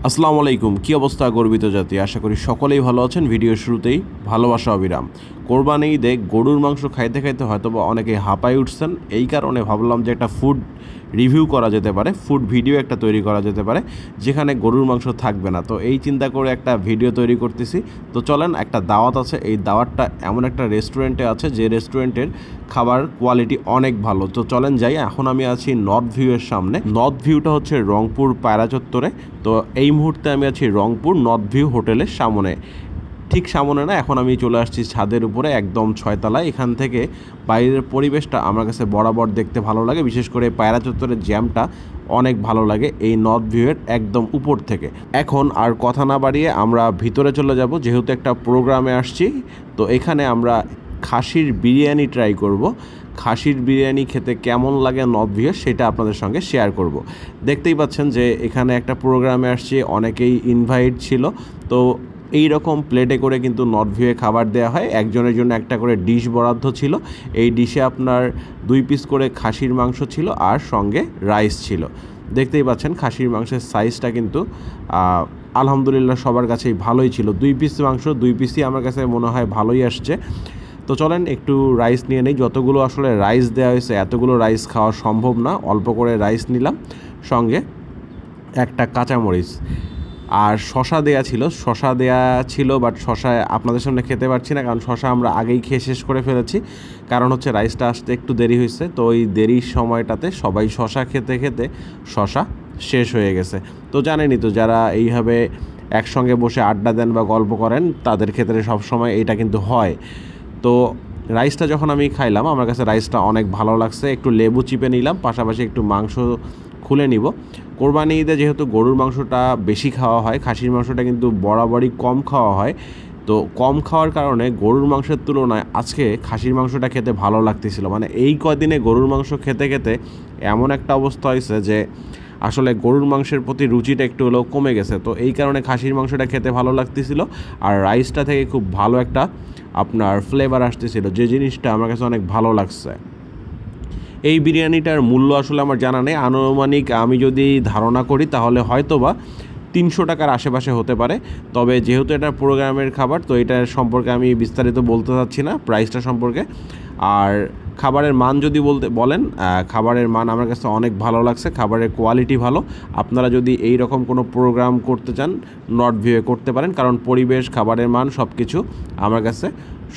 আসসালামু আলাইকুম। কি অবস্থা গর্বিত জাতি? আশা করি সকলেই ভালো আছেন। ভিডিও শুরুতেই ভালোবাসা অবিরাম। কোরবানি ঈদে গরুর মাংস খাইতে খাইতে হয়তোবা অনেকে হাঁপায় উঠছেন। এই কারণে ভাবলাম যে একটা ফুড রিভিউ করা যেতে পারে, ফুড ভিডিও একটা তৈরি করা যেতে পারে যেখানে গরুর মাংস থাকবে না। তো এই চিন্তা করে একটা ভিডিও তৈরি করতেছি। তো চলেন, একটা দাওয়াত আছে। এই দাওয়াতটা এমন একটা রেস্টুরেন্টে আছে যে রেস্টুরেন্টের খাবার কোয়ালিটি অনেক ভালো। তো চলেন যাই। এখন আমি আছি নর্থ ভিউয়ের সামনে। নর্থ ভিউটা হচ্ছে রংপুর পায়রা চত্বরে। তো এই মুহূর্তে আমি আছি রংপুর নর্থ ভিউ হোটেলের সামনে, ঠিক সামনে না, এখন আমি চলে আসছি ছাদের উপরে, একদম 6 তলায়। এখান থেকে বাইরের পরিবেশটা আমার কাছে বরাবর দেখতে ভালো লাগে, বিশেষ করে পায়রা চত্বরের জ্যামটা অনেক ভালো লাগে এই নর্থ ভিউয়ের একদম উপর থেকে। এখন আর কথা না বাড়িয়ে আমরা ভিতরে চলে যাব, যেহেতু একটা প্রোগ্রামে আসছি। তো এখানে আমরা খাসির বিরিয়ানি ট্রাই করব। খাসির বিরিয়ানি খেতে কেমন লাগে নর্থ ভিউ সেটা আপনাদের সঙ্গে শেয়ার করব। দেখতেই পাচ্ছেন যে এখানে একটা প্রোগ্রামে আসছি, অনেকেই ইনভাইট ছিল। তো এই রকম প্লেটে করে কিন্তু নর্থ ভিউয়ে খাবার দেওয়া হয়। একজনের জন্য একটা করে ডিশ বরাদ্দ ছিল। এই ডিশে আপনার 2 পিস করে খাসির মাংস ছিল আর সঙ্গে রাইস ছিল। দেখতেই পাচ্ছেন খাসির মাংসের সাইজটা কিন্তু আলহামদুলিল্লাহ সবার কাছেই ভালোই ছিল। 2 পিস মাংস, 2 পিসই আমার কাছে মনে হয় ভালোই আসছে। তো চলেন একটু রাইস নিয়ে নেই। যতগুলো আসলে রাইস দেওয়া হয়েছে এতগুলো রাইস খাওয়া সম্ভব না, অল্প করে রাইস নিলাম, সঙ্গে একটা কাঁচামরিচ আর শশা দেয়া ছিল। বাট শশা আপনাদের সামনে খেতে পারছি না, কারণ শশা আমরা আগেই খেয়ে শেষ করে ফেলেছি। কারণ হচ্ছে রাইসটা আসতে একটু দেরি হয়েছে। তো ওই দেরির সময়টাতে সবাই শশা খেতে খেতে শশা শেষ হয়ে গেছে। তো জানেনই তো, যারা এইভাবে একসঙ্গে বসে আড্ডা দেন বা গল্প করেন তাদের ক্ষেত্রে সবসময় এটা কিন্তু হয়। তো রাইসটা যখন আমি খাইলাম, আমার কাছে রাইসটা অনেক ভালো লাগছে। একটু লেবু চিপে নিলাম, পাশাপাশি একটু মাংস খুলে নিব। কোরবানি ঈদে যেহেতু গরুর মাংসটা বেশি খাওয়া হয়, খাসির মাংসটা কিন্তু বরাবরই কম খাওয়া হয়। তো কম খাওয়ার কারণে গরুর মাংসের তুলনায় আজকে খাসির মাংসটা খেতে ভালো লাগতেছিল। মানে এই কদিনে গরুর মাংস খেতে খেতে এমন একটা অবস্থা হয়েছে যে আসলে গরুর মাংসের প্রতি রুচিটা একটু হলেও কমে গেছে। তো এই কারণে খাসির মাংসটা খেতে ভালো লাগতেছিল। আর রাইসটা থেকে খুব ভালো একটা আপনার ফ্লেভার আসতেছিল, যে জিনিসটা আমার কাছে অনেক ভালো লাগছে। এই বিরিয়ানিটার মূল্য আসলে আমার জানা নেই। আনুমানিক আমি যদি ধারণা করি তাহলে হয়তোবা 300 টাকার আশেপাশে হতে পারে। তবে যেহেতু এটা প্রোগ্রামের খাবার, তো এটার সম্পর্কে আমি বিস্তারিত বলতে চাচ্ছি না, প্রাইসটা সম্পর্কে। আর খাবারের মান যদি বলেন, খাবারের মান আমার কাছে অনেক ভালো লাগছে, খাবারের কোয়ালিটি ভালো। আপনারা যদি এই রকম কোনো প্রোগ্রাম করতে চান নর্থ ভিউয়ে করতে পারেন, কারণ পরিবেশ, খাবারের মান সব কিছু আমার কাছে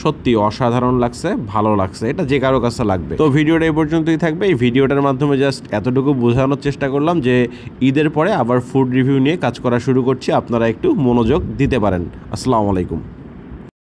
সত্যি অসাধারণ লাগছে, ভালো লাগছে। এটা যে কারো কাছে লাগবে। তো ভিডিওটা এই পর্যন্তই থাকবে। এই ভিডিওটার মাধ্যমে জাস্ট এতটুকু বোঝানোর চেষ্টা করলাম যে ঈদের পরে আবার ফুড রিভিউ নিয়ে কাজ করা শুরু করছি, আপনারা একটু মনোযোগ দিতে পারেন। আসসালামু আলাইকুম।